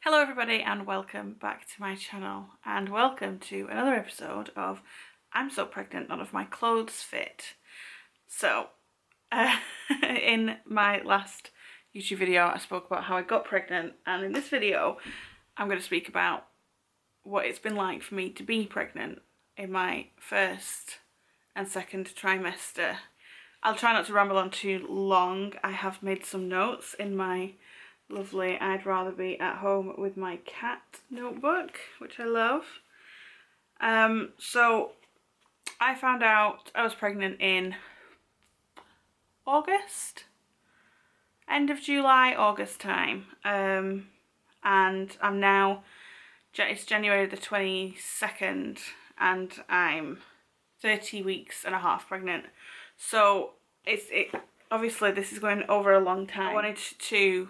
Hello everybody and welcome back to my channel and welcome to another episode of I'm So Pregnant None of My Clothes Fit. So in my last YouTube video I spoke about how I got pregnant, and in this video I'm going to speak about what it's been like for me to be pregnant in my first and second trimester. I'll try not to ramble on too long. I have made some notes in my lovely I'd rather be at home with my cat notebook, which I love. So I found out I was pregnant in August, end of July, August time, and I'm now, it's January the 22nd and I'm 30 weeks and a half pregnant. So obviously this is going over a long time. I wanted to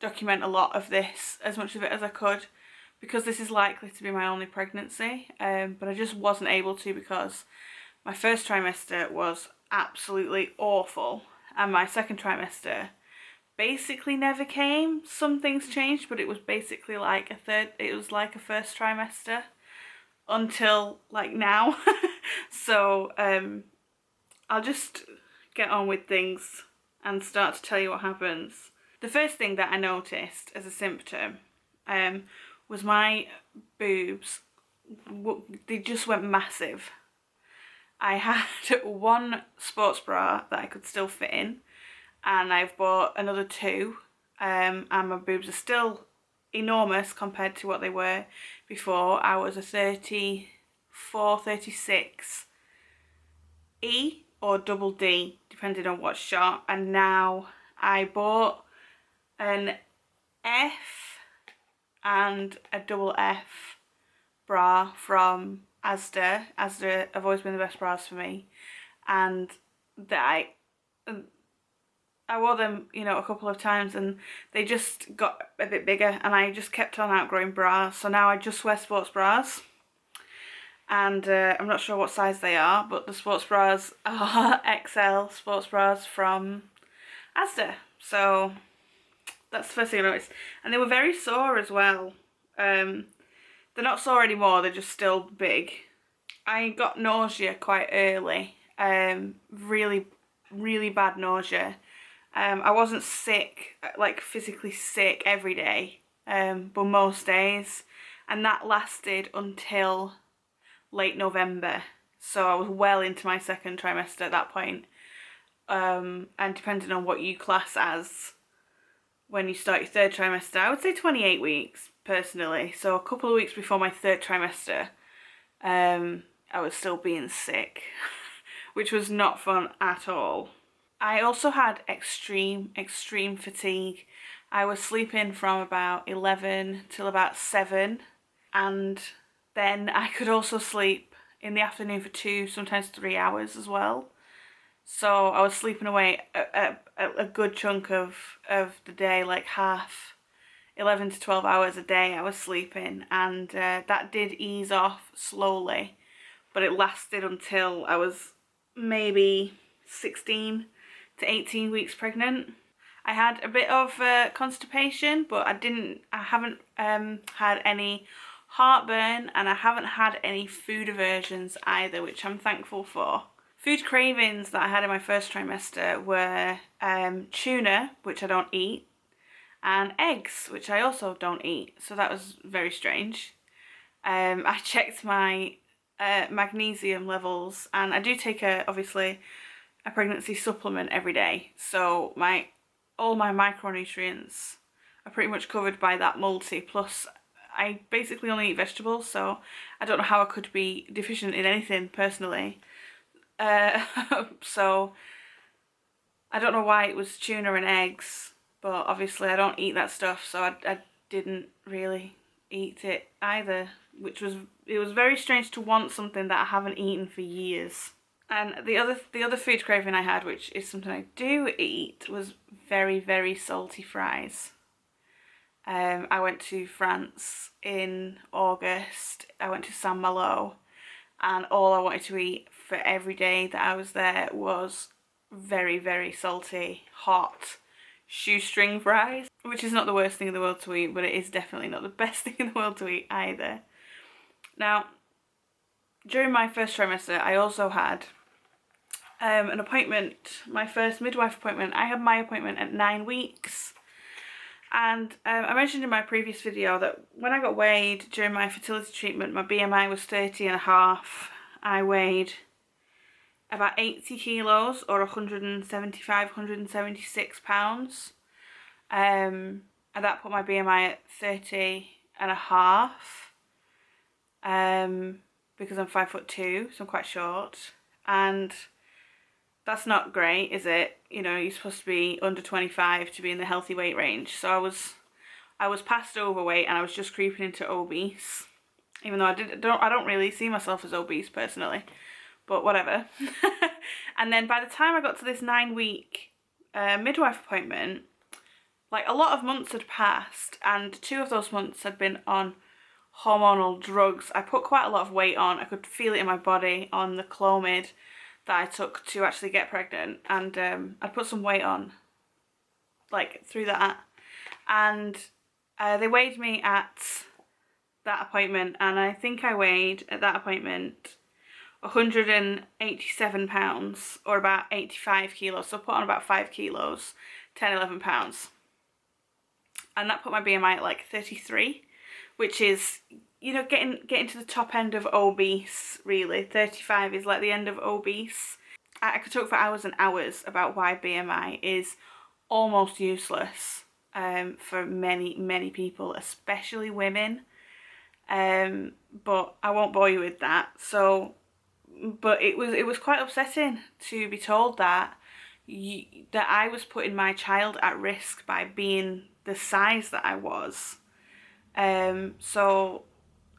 document a lot of this, as much of it as I could, because this is likely to be my only pregnancy, but I just wasn't able to because my first trimester was absolutely awful and my second trimester basically never came. Some things changed, but it was basically like a first trimester until like now. So I'll just get on with things and start to tell you what happens. The first thing that I noticed as a symptom was my boobs. They just went massive. I had one sports bra that I could still fit in, and I've bought another two, and my boobs are still enormous compared to what they were before. I was a 34, 36 E or double D, depending on what shot, and now I bought an F and a double F bra from Asda. Asda have always been the best bras for me, and that I wore them, you know, a couple of times and they just got a bit bigger, and I just kept on outgrowing bras. So now I just wear sports bras, and I'm not sure what size they are, but the sports bras are XL sports bras from Asda. So that's the first thing I noticed. And they were very sore as well. They're not sore anymore, they're just still big. I got nausea quite early. Really, really bad nausea. I wasn't sick, like physically sick every day, but most days. And that lasted until late November. So I was well into my second trimester at that point. And depending on what you class as when you start your third trimester, I would say 28 weeks personally. So a couple of weeks before my third trimester, I was still being sick, which was not fun at all. I also had extreme fatigue. I was sleeping from about 11 till about 7, and then I could also sleep in the afternoon for 2, sometimes 3 hours as well. So I was sleeping away a good chunk of the day, like half, 11 to 12 hours a day I was sleeping, and that did ease off slowly, but it lasted until I was maybe 16 to 18 weeks pregnant. I had a bit of constipation, but I haven't had any heartburn, and I haven't had any food aversions either, which I'm thankful for. Food cravings that I had in my first trimester were tuna, which I don't eat, and eggs, which I also don't eat, so that was very strange. I checked my magnesium levels, and I do take obviously a pregnancy supplement every day, so all my micronutrients are pretty much covered by that multi, plus I basically only eat vegetables, so I don't know how I could be deficient in anything personally. So I don't know why it was tuna and eggs, but obviously I don't eat that stuff, so I didn't really eat it either, it was very strange to want something that I haven't eaten for years. And the other food craving I had, which is something I do eat, was very, very salty fries. I went to France in August. I went to Saint Malo, and all I wanted to eat for every day that I was there was very, very salty, hot, shoestring fries, which is not the worst thing in the world to eat, but it is definitely not the best thing in the world to eat either. Now, during my first trimester, I also had an appointment, my first midwife appointment. I had my appointment at 9 weeks. And I mentioned in my previous video that when I got weighed during my fertility treatment, my BMI was 30.5. I weighed about 80 kilos or 175, 176 pounds. And that put my BMI at 30.5. Because I'm 5'2", so I'm quite short. And that's not great, is it? You know, you're supposed to be under 25 to be in the healthy weight range. So I was past overweight and I was just creeping into obese. Even though I don't really see myself as obese personally, but whatever. And then by the time I got to this 9-week midwife appointment, like a lot of months had passed, and 2 of those months had been on hormonal drugs. I put quite a lot of weight on. I could feel it in my body on the Clomid that I took to actually get pregnant, and I put some weight on like through that. And they weighed me at that appointment, and I think I weighed at that appointment 187 pounds or about 85 kilos. So I put on about 5 kilos, 10, 11 pounds. And that put my BMI at like 33, which is, you know, getting to the top end of obese, really. 35 is like the end of obese. I could talk for hours and hours about why BMI is almost useless for many, many people, especially women. But I won't bore you with that. So, but it was quite upsetting to be told that that I was putting my child at risk by being the size that I was. So,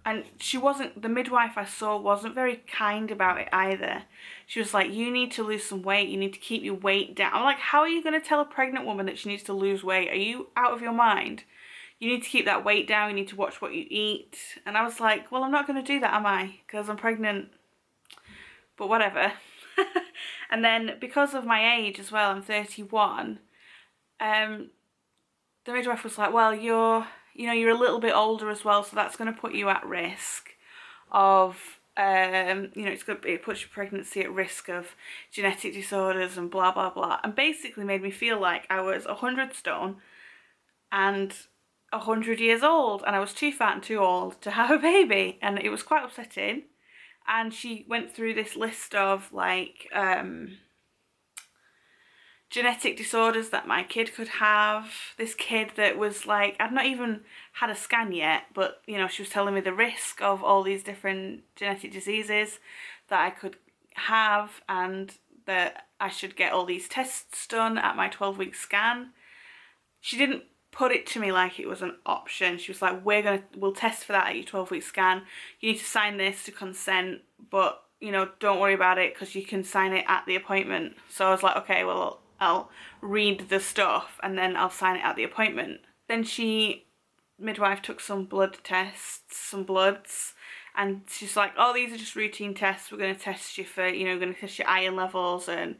and she wasn't, the midwife I saw wasn't very kind about it either. She was like, you need to lose some weight, you need to keep your weight down. I'm like, how are you going to tell a pregnant woman that she needs to lose weight? Are you out of your mind? You need to keep that weight down, you need to watch what you eat. And I was like, well, I'm not going to do that, am I? Because I'm pregnant. But whatever. And then because of my age as well, I'm 31, the midwife was like, well, you're a little bit older as well, so that's going to put you at risk of, it puts your pregnancy at risk of genetic disorders and blah, blah, blah. And basically made me feel like I was 100 stone and 100 years old, and I was too fat and too old to have a baby. And it was quite upsetting. And she went through this list of like genetic disorders that my kid could have. This kid that was like, I'd not even had a scan yet, but you know, she was telling me the risk of all these different genetic diseases that I could have, and that I should get all these tests done at my 12-week scan. She didn't put it to me like it was an option. She was like, we'll test for that at your 12-week scan. You need to sign this to consent, but you know, don't worry about it because you can sign it at the appointment. So I was like, okay, well, I'll read the stuff and then I'll sign it at the appointment. Then midwife took some blood tests, some bloods, and she's like, oh, these are just routine tests. We're going to test you for, we're going to test your iron levels and,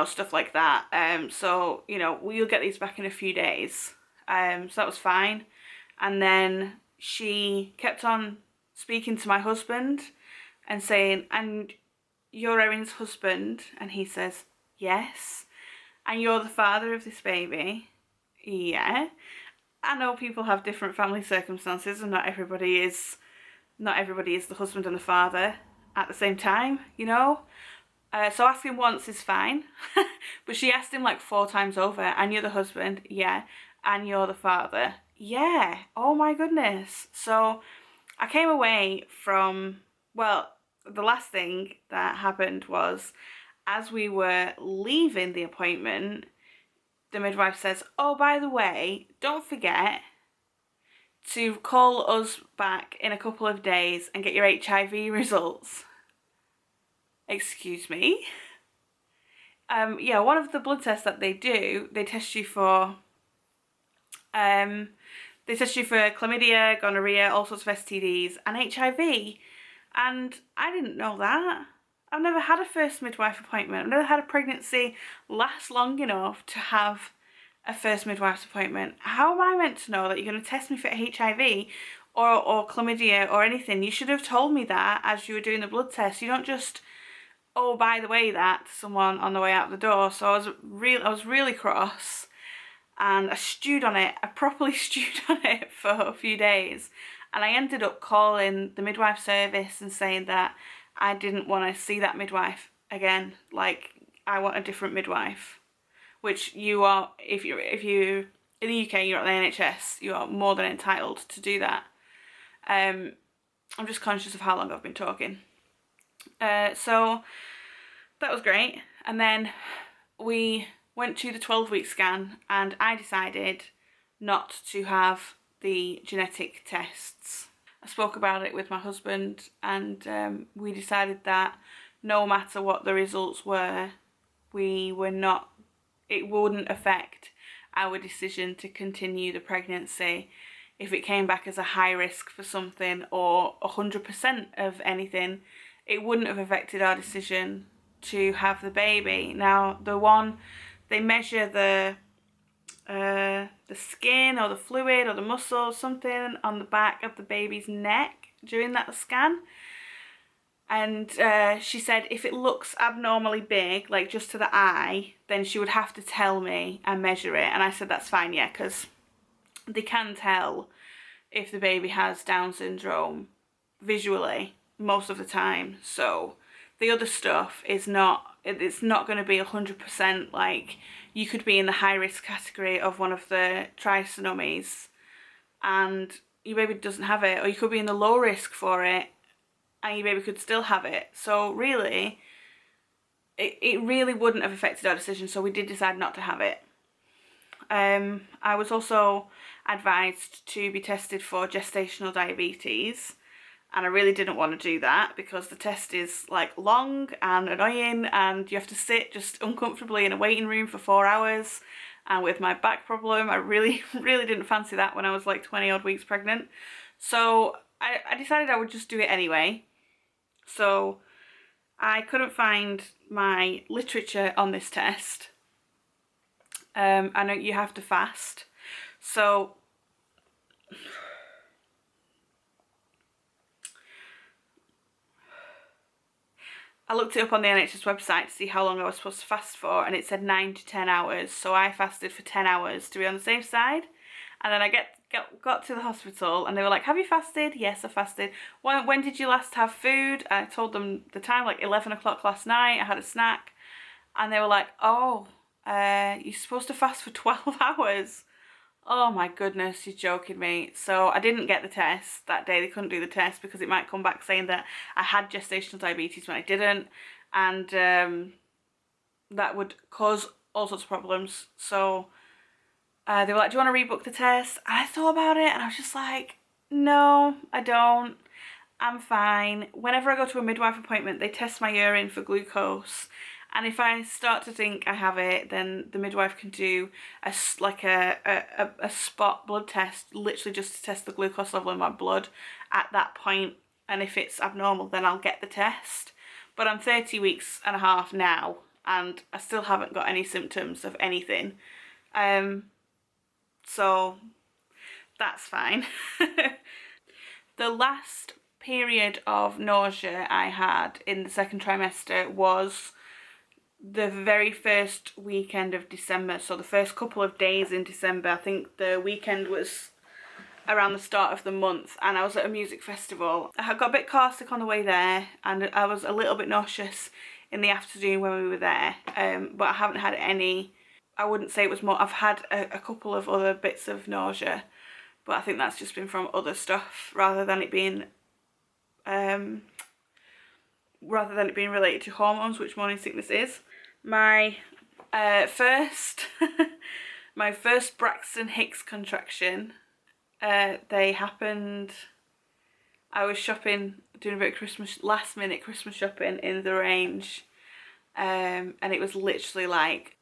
stuff like that. So, you'll get these back in a few days. So that was fine. And then she kept on speaking to my husband and saying, and you're Erin's husband? And he says, yes. And you're the father of this baby? Yeah. I know people have different family circumstances and not everybody is the husband and the father at the same time, So asking once is fine. But she asked him like 4 times over, and you're the husband? Yeah. And you're the father? Yeah. Oh my goodness. So I came away from, the last thing that happened was, as we were leaving the appointment, the midwife says, oh, by the way, don't forget to call us back in a couple of days and get your HIV results. Excuse me? One of the blood tests that they do, they test you for chlamydia, gonorrhea, all sorts of STDs, and HIV. And I didn't know that. I've never had a first midwife appointment. I've never had a pregnancy last long enough to have a first midwife's appointment. How am I meant to know that you're going to test me for HIV or chlamydia or anything? You should have told me that as you were doing the blood test. You don't just, oh, by the way, that to someone on the way out the door. So I was really cross, and I stewed on it. I properly stewed on it for a few days, and I ended up calling the midwife service and saying that I didn't want to see that midwife again. Like, I want a different midwife. Which you are, if you in the UK, you're at the NHS, you are more than entitled to do that. I'm just conscious of how long I've been talking. So that was great. And then we went to the 12-week scan, and I decided not to have the genetic tests. I spoke about it with my husband, and we decided that no matter what the results were, it wouldn't affect our decision to continue the pregnancy. If it came back as a high risk for something or 100% of anything, it wouldn't have affected our decision to have the baby. Now, they measure the skin or the fluid or the muscle, something on the back of the baby's neck during that scan. And she said if it looks abnormally big, like just to the eye, then she would have to tell me and measure it. And I said that's fine, yeah, because they can tell if the baby has Down syndrome visually most of the time. So the other stuff is it's not going to be 100%. Like, you could be in the high risk category of one of the trisomies and your baby doesn't have it, or you could be in the low risk for it and your baby could still have it. So really, it really wouldn't have affected our decision, so we did decide not to have it. I was also advised to be tested for gestational diabetes, and I really didn't want to do that because the test is like long and annoying, and you have to sit just uncomfortably in a waiting room for 4 hours. And with my back problem, I really didn't fancy that when I was like 20 odd weeks pregnant. So I decided I would just do it anyway. So I couldn't find my literature on this test. I know you have to fast. So I looked it up on the NHS website to see how long I was supposed to fast for, and it said 9 to 10 hours. So I fasted for 10 hours to be on the safe side. And then I got to the hospital and they were like, have you fasted? Yes, I fasted. When did you last have food? I told them the time, like 11 o'clock last night. I had a snack. And they were like, oh, you're supposed to fast for 12 hours. Oh my goodness, you're joking me. So I didn't get the test that day. They couldn't do the test because it might come back saying that I had gestational diabetes when I didn't. And that would cause all sorts of problems. So they were like, do you want to rebook the test? And I thought about it and I was just like, no, I don't. I'm fine. Whenever I go to a midwife appointment, they test my urine for glucose. And if I start to think I have it, then the midwife can do a spot blood test, literally just to test the glucose level in my blood at that point. And if it's abnormal, then I'll get the test. But I'm 30 weeks and a half now, and I still haven't got any symptoms of anything. So that's fine. The last period of nausea I had in the second trimester was the very first weekend of December. So the first couple of days in December. I think the weekend was around the start of the month, and I was at a music festival. I got a bit caustic on the way there, and I was a little bit nauseous in the afternoon when we were there, but I haven't had any. I wouldn't say it was more. I've had a couple of other bits of nausea, but I think that's just been from other stuff rather than it being related to hormones, which morning sickness is. My first my first Braxton Hicks contraction, they happened. I was shopping, doing a bit of last minute Christmas shopping in the Range, and it was literally like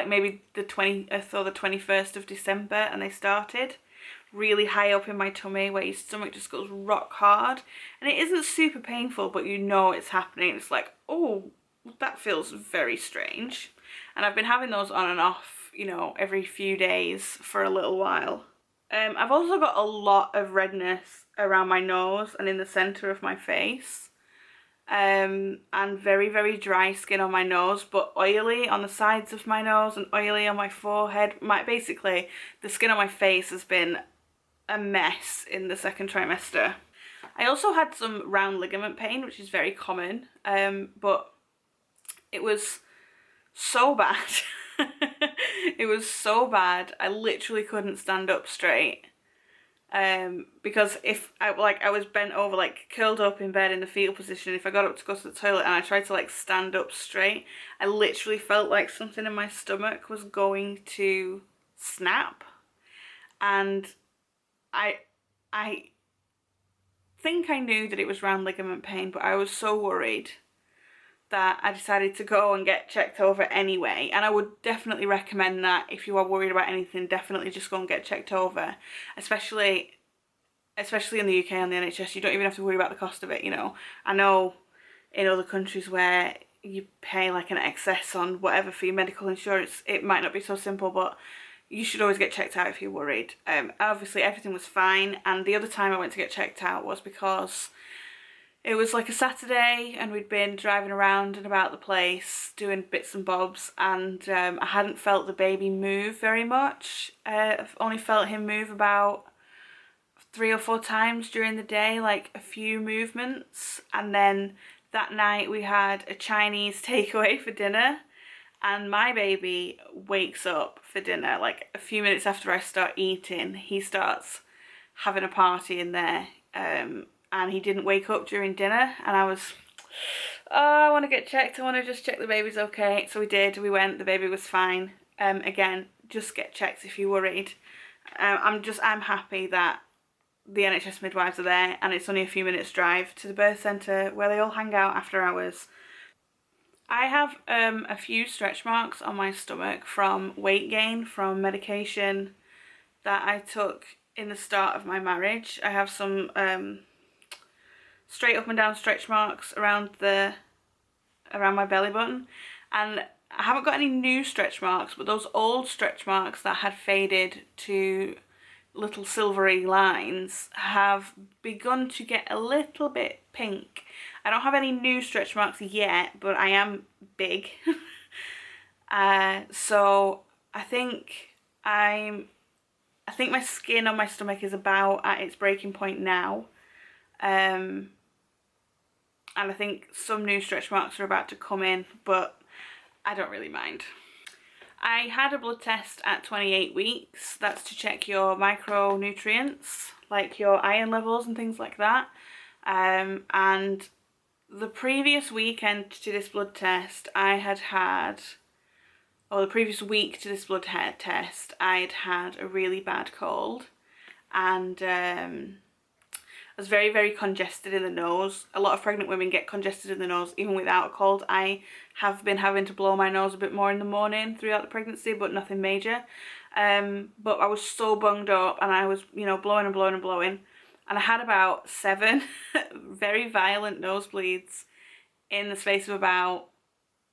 maybe the 20th or the 21st of December, and they started really high up in my tummy where your stomach just goes rock hard, and it isn't super painful, but you know it's happening. It's like, oh, that feels very strange. And I've been having those on and off you know, every few days for a little while. I've also got a lot of redness around my nose and in the centre of my face. And very, very dry skin on my nose, but oily on the sides of my nose and oily on my forehead. Basically, the skin on my face has been a mess in the second trimester. I also had some round ligament pain, which is very common, but it was so bad. It was so bad. I literally couldn't stand up straight. Because if I was bent over, like curled up in bed in the fetal position, if I got up to go to the toilet and I tried to like stand up straight, I literally felt like something in my stomach was going to snap. And I think I knew that it was round ligament pain, but I was so worried that I decided to go and get checked over anyway. And I would definitely recommend that if you are worried about anything, definitely just go and get checked over, especially in the UK on the NHS. You don't even have to worry about the cost of it, you know. I know in other countries where you pay like an excess on whatever for your medical insurance, it might not be so simple, but you should always get checked out if you're worried. Obviously everything was fine, and the other time I went to get checked out was because it was like a Saturday and we'd been driving around and about the place doing bits and bobs, and I hadn't felt the baby move very much. I've only felt him move about 3 or 4 times during the day, like a few movements. And then that night we had a Chinese takeaway for dinner, and my baby wakes up for dinner like a few minutes after I start eating. He starts having a party in there, and he didn't wake up during dinner, and I was, oh, I want to get checked, I want to just check the baby's okay. So we did, we went, the baby was fine. Again, just get checked if you're worried. I'm happy that the NHS midwives are there, and it's only a few minutes drive to the birth centre where they all hang out after hours. I have a few stretch marks on my stomach from weight gain from medication that I took in the start of my marriage. I have some straight up and down stretch marks around my belly button, and I haven't got any new stretch marks, but those old stretch marks that had faded to little silvery lines have begun to get a little bit pink. I don't have any new stretch marks yet, but I am big. So I think my skin on my stomach is about at its breaking point now. And I think some new stretch marks are about to come in, but I don't really mind. I had a blood test at 28 weeks. That's to check your micronutrients, like your iron levels and things like that. And the previous weekend to this blood test, the previous week to this blood test, I'd had a really bad cold, and I was very, very congested in the nose. A lot of pregnant women get congested in the nose even without a cold. I have been having to blow my nose a bit more in the morning throughout the pregnancy, but nothing major. But I was so bunged up, and I was, you know, blowing and blowing and blowing. And I had about 7 very violent nosebleeds in the space of about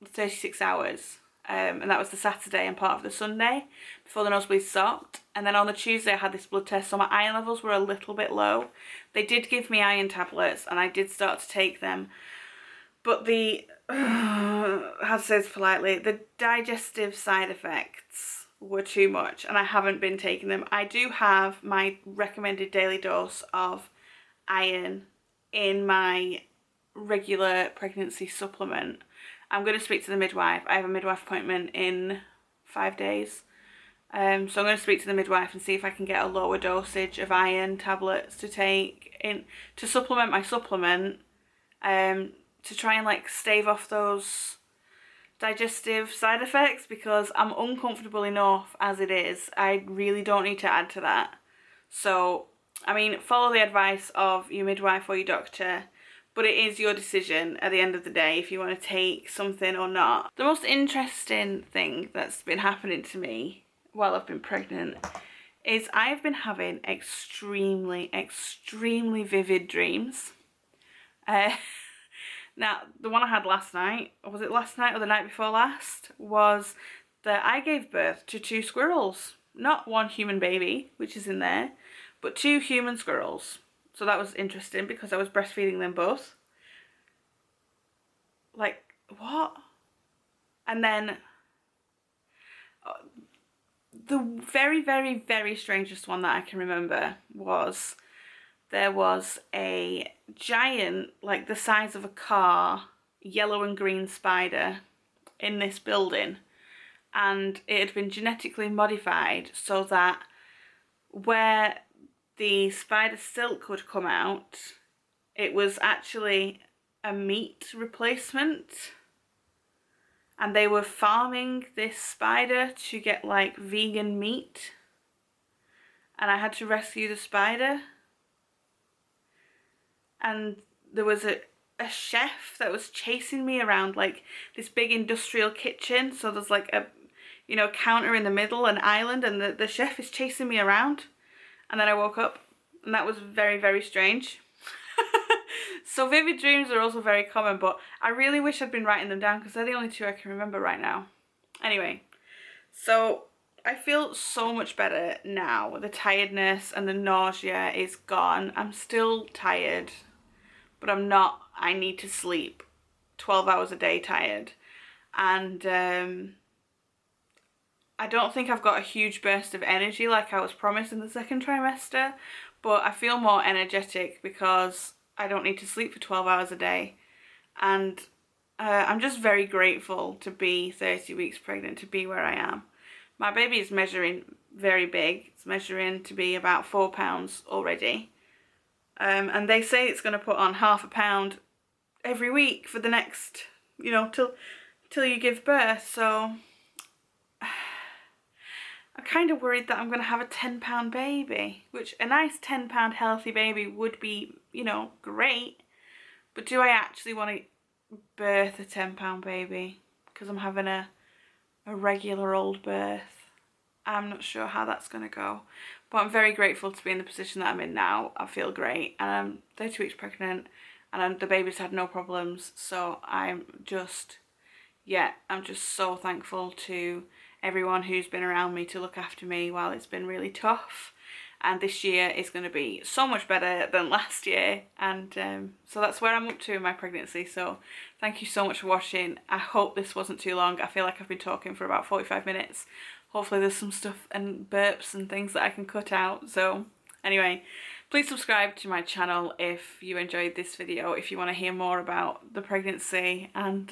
36 hours. And that was the Saturday and part of the Sunday before the nosebleeds stopped. And then on the Tuesday I had this blood test, so my iron levels were a little bit low. They did give me iron tablets and I did start to take them, but how to say this politely, the digestive side effects were too much, and I haven't been taking them. I do have my recommended daily dose of iron in my regular pregnancy supplement. I'm going to speak to the midwife. I have a midwife appointment in 5 days. So I'm going to speak to the midwife and see if I can get a lower dosage of iron tablets to take in to supplement my supplement, to try and like stave off those digestive side effects, because I'm uncomfortable enough as it is. I really don't need to add to that. So, I mean, follow the advice of your midwife or your doctor, but it is your decision at the end of the day if you want to take something or not. The most interesting thing that's been happening to me while I've been pregnant is I've been having extremely, extremely vivid dreams. Now, the one I had last night, or was it last night or the night before last, was that I gave birth to 2 squirrels. Not 1 human baby, which is in there, but 2 human squirrels. So that was interesting because I was breastfeeding them both. Like, what? And then the very, very, very strangest one that I can remember was there was a giant, like the size of a car, yellow and green spider in this building, and it had been genetically modified so that where the spider silk would come out, it was actually a meat replacement, and they were farming this spider to get like vegan meat, and I had to rescue the spider. And there was a chef that was chasing me around like this big industrial kitchen. So there's like a, you know, counter in the middle, an island, and the chef is chasing me around. And then I woke up, and that was very, very strange. So vivid dreams are also very common, but I really wish I'd been writing them down because they're the only 2 I can remember right now. Anyway, so I feel so much better now. The tiredness and the nausea is gone. I'm still tired, but I'm not, I need to sleep 12 hours a day tired. And I don't think I've got a huge burst of energy like I was promised in the 2nd trimester, but I feel more energetic because I don't need to sleep for 12 hours a day. And I'm just very grateful to be 30 weeks pregnant, to be where I am. My baby is measuring very big. It's measuring to be about 4 pounds already. And they say it's going to put on ½ a pound every week for the next, you know, till you give birth. So I'm kind of worried that I'm going to have a 10-pound baby, which a nice 10-pound healthy baby would be, you know, great. But do I actually want to birth a 10-pound baby? Because I'm having a regular old birth. I'm not sure how that's going to go. But I'm very grateful to be in the position that I'm in now. I feel great. And I'm 30 weeks pregnant, and the baby's had no problems. So I'm just, yeah, I'm just so thankful to everyone who's been around me to look after me while it's been really tough. And this year is going to be so much better than last year. And so that's where I'm up to in my pregnancy. So thank you so much for watching. I hope this wasn't too long. I feel like I've been talking for about 45 minutes. Hopefully there's some stuff and burps and things that I can cut out. So anyway, please subscribe to my channel if you enjoyed this video, if you want to hear more about the pregnancy and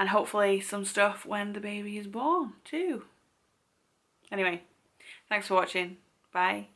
hopefully some stuff when the baby is born too. Anyway, thanks for watching. Bye.